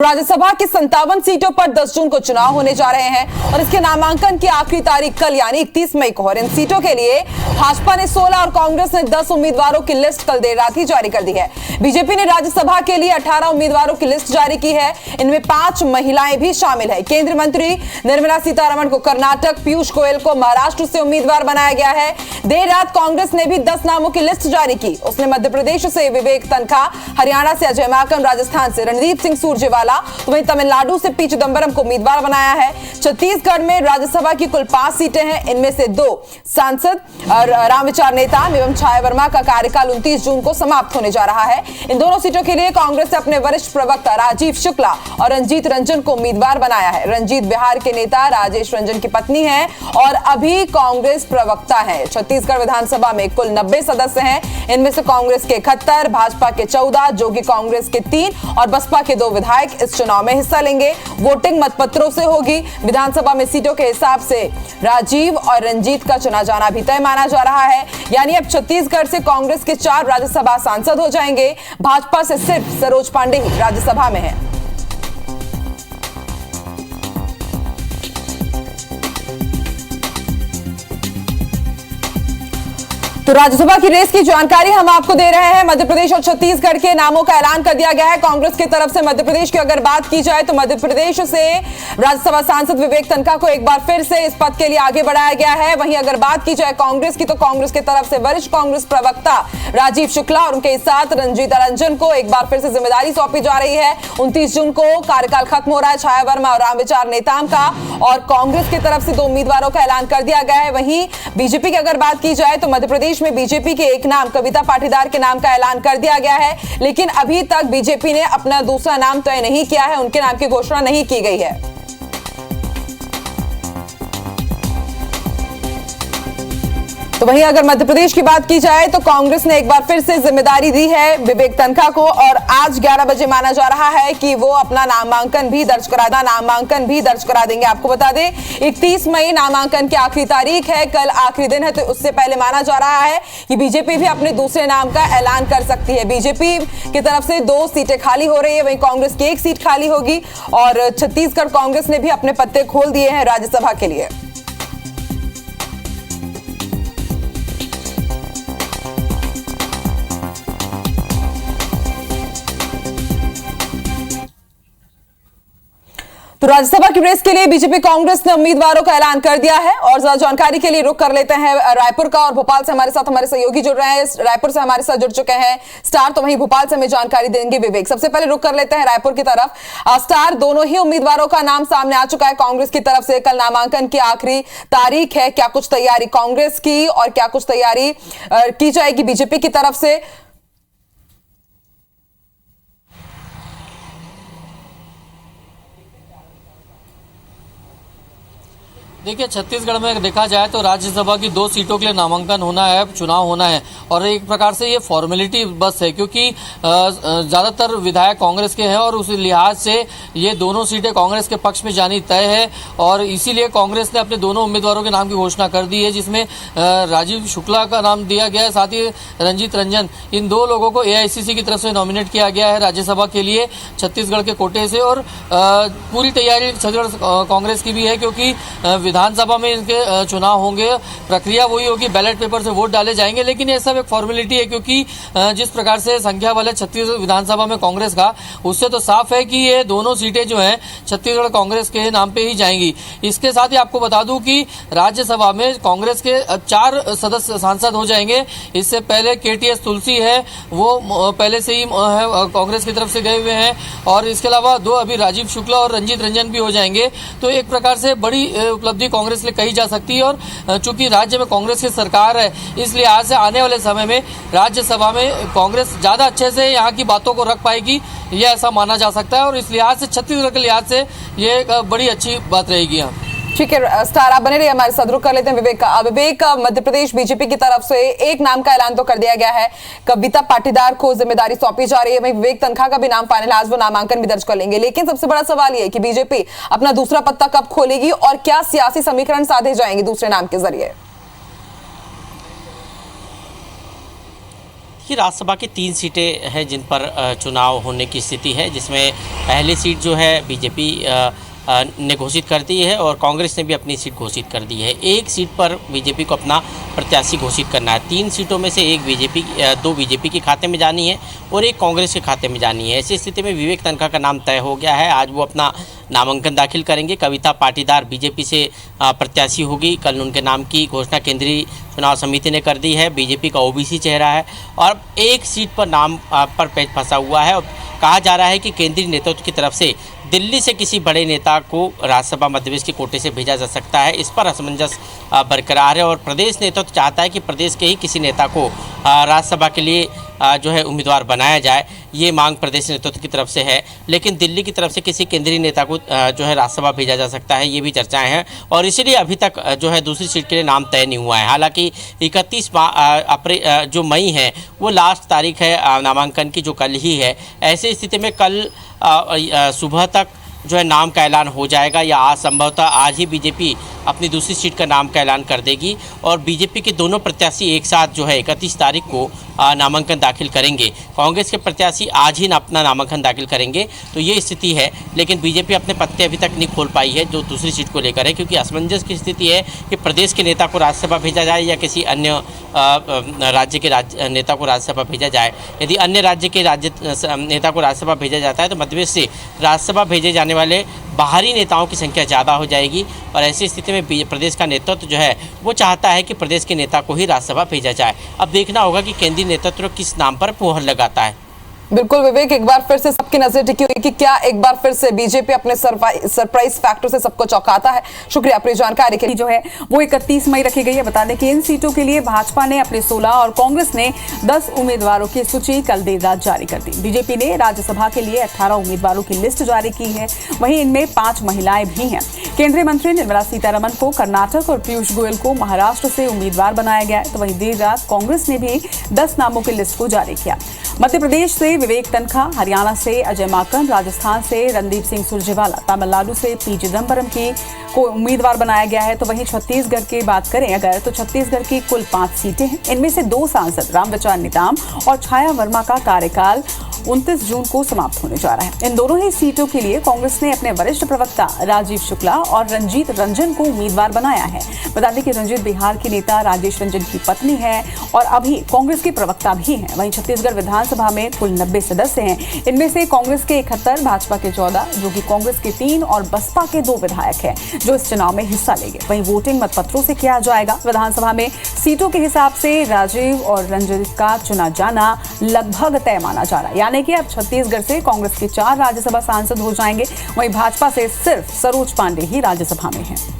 राज्यसभा की 57 सीटों पर 10 जून को चुनाव होने जा रहे हैं और इसके नामांकन की आखिरी तारीख कल यानी 31 मई को। और इन सीटों के लिए भाजपा ने 16 और कांग्रेस ने 10 उम्मीदवारों की लिस्ट कल देर रात ही जारी कर दी है। बीजेपी ने राज्यसभा के लिए 18 उम्मीदवारों की लिस्ट जारी की है। इनमें 5 महिलाएं भी शामिल है। केंद्रीय मंत्री निर्मला सीतारमण को कर्नाटक, पीयूष गोयल को महाराष्ट्र से उम्मीदवार बनाया गया है। देर रात कांग्रेस ने भी 10 नामों की लिस्ट जारी की। उसने मध्य प्रदेश से विवेक तनखा, हरियाणा से अजय माकन, राजस्थान से रणदीप सिंह सुरजेवाला, तो वहीं तमिलनाडु से पी चिदंबरम को उम्मीदवार बनाया है। छत्तीसगढ़ में राज्यसभा की कुल 5 सीटें हैं। इनमें से 2 सांसद रामविचार नेताम एवं छाया वर्मा का कार्यकाल 29 जून को समाप्त होने जा रहा है। इन दोनों सीटों के लिए कांग्रेस ने अपने वरिष्ठ प्रवक्ता राजीव शुक्ला और रंजीत रंजन को उम्मीदवार बनाया है। रंजीत बिहार के नेता राजेश रंजन की पत्नी है और अभी कांग्रेस प्रवक्ता है। छत्तीसगढ़ विधानसभा में कुल 90 सदस्य हैं। इनमें से कांग्रेस के 71, भाजपा के 14, जोगी कांग्रेस के 3 और बसपा के 2 विधायक इस चुनाव में हिस्सा लेंगे। वोटिंग मतपत्रों से होगी। विधानसभा में सीटों के हिसाब से राजीव और रंजीत का चुना जाना भी तय माना जा रहा है। यानी अब छत्तीसगढ़ से कांग्रेस के 4 राज्यसभा सांसद हो जाएंगे। भाजपा से सिर्फ सरोज पांडे ही राज्यसभा में है। तो राज्यसभा की रेस की जानकारी हम आपको दे रहे हैं। मध्य प्रदेश और छत्तीसगढ़ के नामों का ऐलान कर दिया गया है कांग्रेस की तरफ से। मध्य प्रदेश की अगर बात की जाए तो मध्य प्रदेश से राज्यसभा सांसद विवेक तनखा को एक बार फिर से इस पद के लिए आगे बढ़ाया गया है। वहीं अगर बात की जाए कांग्रेस की तो कांग्रेस की तरफ से वरिष्ठ कांग्रेस प्रवक्ता राजीव शुक्ला और उनके साथ रंजीत रंजन को एक बार फिर से जिम्मेदारी सौंपी जा रही है। 29 जून को कार्यकाल खत्म हो रहा है छाया वर्मा और रामविचार नेताम का। और कांग्रेस की तरफ से 2 उम्मीदवारों का ऐलान कर दिया गया है। वहीं बीजेपी की अगर बात की जाए तो मध्य प्रदेश में बीजेपी के एक नाम कविता पाटीदार के नाम का ऐलान कर दिया गया है, लेकिन अभी तक बीजेपी ने अपना दूसरा नाम तय नहीं किया है। उनके नाम की घोषणा नहीं की गई है। तो वहीं अगर मध्य प्रदेश की बात की जाए तो कांग्रेस ने एक बार फिर से जिम्मेदारी दी है विवेक तनखा को और आज 11 बजे माना जा रहा है कि वो अपना नामांकन भी दर्ज करा देंगे। आपको बता दें 31 मई नामांकन की आखिरी तारीख है। कल आखिरी दिन है, तो उससे पहले माना जा रहा है कि बीजेपी भी अपने दूसरे नाम का ऐलान कर सकती है। बीजेपी की तरफ से 2 सीटें खाली हो रही है, वहीं कांग्रेस की 1 सीट खाली होगी। और छत्तीसगढ़ कांग्रेस ने भी अपने पत्ते खोल दिए हैं राज्यसभा के लिए। तो राज्यसभा की रेस के लिए बीजेपी कांग्रेस ने उम्मीदवारों का ऐलान कर दिया है। और ज्यादा जानकारी के लिए रुख कर लेते हैं रायपुर का, और भोपाल से हमारे साथ हमारे सहयोगी जुड़ रहे हैं। रायपुर से हमारे साथ जुड़ चुके हैं स्टार, तो वहीं भोपाल से हमें जानकारी देंगे विवेक। सबसे पहले रुख कर लेते हैं रायपुर की तरफ। स्टार, दोनों ही उम्मीदवारों का नाम सामने आ चुका है कांग्रेस की तरफ से। कल नामांकन की आखिरी तारीख है। क्या कुछ तैयारी कांग्रेस की और क्या कुछ तैयारी की जाएगी बीजेपी की तरफ से? देखिए, छत्तीसगढ़ में देखा जाए तो राज्यसभा की 2 सीटों के लिए नामांकन होना है, चुनाव होना है। और एक प्रकार से ये फॉर्मेलिटी बस है, क्योंकि ज़्यादातर विधायक कांग्रेस के हैं और उस लिहाज से ये दोनों सीटें कांग्रेस के पक्ष में जानी तय है। और इसीलिए कांग्रेस ने अपने दोनों उम्मीदवारों के नाम की घोषणा कर दी है, जिसमें राजीव शुक्ला का नाम दिया गया है, साथ ही रंजीत रंजन। इन 2 लोगों को AICC की तरफ से नॉमिनेट किया गया है राज्यसभा के लिए छत्तीसगढ़ के कोटे से। और पूरी तैयारी छत्तीसगढ़ कांग्रेस की भी है, क्योंकि विधानसभा में इनके चुनाव होंगे। प्रक्रिया वही होगी, बैलेट पेपर से वोट डाले जाएंगे, लेकिन ये सब एक फॉर्मेलिटी है, क्योंकि जिस प्रकार से संख्या बल है छत्तीसगढ़ विधानसभा में कांग्रेस का, उससे तो साफ है कि ये दोनों सीटें जो हैं छत्तीसगढ़ कांग्रेस के नाम पे ही जाएंगी। इसके साथ ही आपको बता दूं कि राज्यसभा में कांग्रेस के 4 सदस्य सांसद हो जाएंगे। इससे पहले KTS तुलसी है, वो पहले से ही कांग्रेस की तरफ से गए हुए हैं। और इसके अलावा 2 अभी राजीव शुक्ला और रंजीत रंजन भी हो जाएंगे। तो एक प्रकार से बड़ी उपलब्धि कांग्रेस लिए कही जा सकती है। और चूंकि राज्य में कांग्रेस की सरकार है, इसलिए आज से आने वाले समय में राज्यसभा में कांग्रेस ज्यादा अच्छे से यहाँ की बातों को रख पाएगी, यह ऐसा माना जा सकता है। और इस लिहाज से छत्तीसगढ़ के लिहाज से ये बड़ी अच्छी बात रहेगी यहाँ। ठीक है स्टार, आप बने रहिए हमारे साथ। रुख कर लेते हैं विवेक का। विवेक, मध्य प्रदेश बीजेपी की तरफ से एक नाम का ऐलान तो कर दिया गया है, कविता पाटीदार को जिम्मेदारी सौंपी जा रही है। वहीं विवेक तनखा का भी नाम फाइनल, आज वो नामांकन भी दर्ज कर लेंगे। लेकिन सबसे बड़ा सवाल ये है कि बीजेपी अपना दूसरा पत्ता कब खोलेगी और क्या सियासी समीकरण साधे जाएंगे दूसरे नाम के जरिए? कि राज्यसभा की 3 सीटें हैं जिन पर चुनाव होने की स्थिति है, जिसमें पहली सीट जो है बीजेपी ने घोषित कर दी है और कांग्रेस ने भी अपनी सीट घोषित कर दी है। एक सीट पर बीजेपी को अपना प्रत्याशी घोषित करना है। 3 सीटों में से दो बीजेपी के खाते में जानी है और एक कांग्रेस के खाते में जानी है। ऐसी स्थिति में विवेक तनखा का नाम तय हो गया है। आज वो अपना नामांकन दाखिल करेंगे। कविता पाटीदार बीजेपी से प्रत्याशी होगी। कल उनके नाम की घोषणा केंद्रीय चुनाव समिति ने कर दी है। बीजेपी का ओबीसी चेहरा है और एक सीट पर नाम पर पेच फंसा हुआ है और कहा जा रहा है कि केंद्रीय नेतृत्व की तरफ से दिल्ली से किसी बड़े नेता को राज्यसभा मध्यप्रदेश के कोटे से भेजा जा सकता है। इस पर असमंजस बरकरार है और प्रदेश नेतृत्व चाहता है कि प्रदेश के ही किसी नेता को राज्यसभा के लिए जो है उम्मीदवार बनाया जाए। ये मांग प्रदेश नेतृत्व की तरफ से है, लेकिन दिल्ली की तरफ से किसी केंद्रीय नेता को जो है राज्यसभा भेजा जा सकता है, ये भी चर्चाएं हैं और इसीलिए अभी तक जो है दूसरी सीट के लिए नाम तय नहीं हुआ है। हालांकि 31 अप्रैल जो मई है वो लास्ट तारीख है नामांकन की, जो कल ही है। ऐसी स्थिति में कल सुबह तक जो है नाम का ऐलान हो जाएगा या आज संभवतः आज ही बीजेपी अपनी दूसरी सीट का नाम का ऐलान कर देगी और बीजेपी के दोनों प्रत्याशी एक साथ जो है 31 तारीख को नामांकन दाखिल करेंगे। कांग्रेस के प्रत्याशी आज ही अपना नामांकन दाखिल करेंगे। तो ये स्थिति है, लेकिन बीजेपी अपने पत्ते अभी तक नहीं खोल पाई है जो दूसरी सीट को लेकर है, क्योंकि असमंजस की स्थिति है कि प्रदेश के नेता को राज्यसभा भेजा जाए या किसी अन्य राज्य के नेता को राज्यसभा भेजा जाए। यदि अन्य राज्य के नेता को राज्यसभा भेजा जाता है तो मध्यप्रदेश से राज्यसभा भेजे जाने वाले बाहरी नेताओं की संख्या ज़्यादा हो जाएगी और ऐसी स्थिति में प्रदेश का नेतृत्व जो है वो चाहता है कि प्रदेश के नेता को ही राज्यसभा भेजा जाए। अब देखना होगा कि केंद्रीय नेतृत्व किस नाम पर मोहर लगाता है। बिल्कुल विवेक, एक बार फिर से सबकी नजर टिकी हुई कि क्या एक बार फिर से बीजेपी अपने सरप्राइज फैक्टर से सबको चौंकाता है। शुक्रिया अपनी जानकारी के लिए। जो है वो 31 मई रखी गई है। बता दें कि इन सीटों के लिए भाजपा ने अपने 16 और कांग्रेस ने 10 उम्मीदवारों की सूची कल देर रात जारी कर दी। बीजेपी ने राज्यसभा के लिए 18 उम्मीदवारों की लिस्ट जारी की है, वहीं इनमें 5 महिलाएं भी हैं। केंद्रीय मंत्री निर्मला सीतारमण को कर्नाटक और पीयूष गोयल को महाराष्ट्र से उम्मीदवार बनाया गया है। तो वहीं देर रात कांग्रेस ने भी 10 नामों की लिस्ट को जारी किया। मध्य प्रदेश से विवेक तनखा, हरियाणा से अजय माकन, राजस्थान से रणदीप सिंह सुरजेवाला, तमिलनाडु से पी चिदम्बरम को उम्मीदवार बनाया गया है। तो वहीं छत्तीसगढ़ की बात करें अगर तो छत्तीसगढ़ की कुल 5 सीटें हैं। इनमें से 2 सांसद रामविचार नेताम और छाया वर्मा का कार्यकाल 29 जून को समाप्त होने जा रहा है। इन दोनों ही सीटों के लिए कांग्रेस ने अपने वरिष्ठ प्रवक्ता राजीव शुक्ला और रंजीत रंजन को उम्मीदवार बनाया है। बता दें कि रंजीत बिहार की नेता राजेश रंजन की पत्नी है और अभी कांग्रेस के प्रवक्ता भी हैं। वहीं छत्तीसगढ़ विधानसभा में कुल 90 सदस्य हैं। इनमें से कांग्रेस के 71, भाजपा के 14, जो कि कांग्रेस के 3 और बसपा के 2 विधायक हैं जो इस चुनाव में हिस्सा लेंगे। वहीं वोटिंग मतपत्रों से किया जाएगा। विधानसभा में सीटों के हिसाब से राजीव और रंजीत का चुना जाना लगभग तय माना जा रहा है, यानी कि अब छत्तीसगढ़ से कांग्रेस के 4 राज्यसभा सांसद हो जाएंगे। वहीं भाजपा से सिर्फ सरोज पांडे ही राज्यसभा में हैं।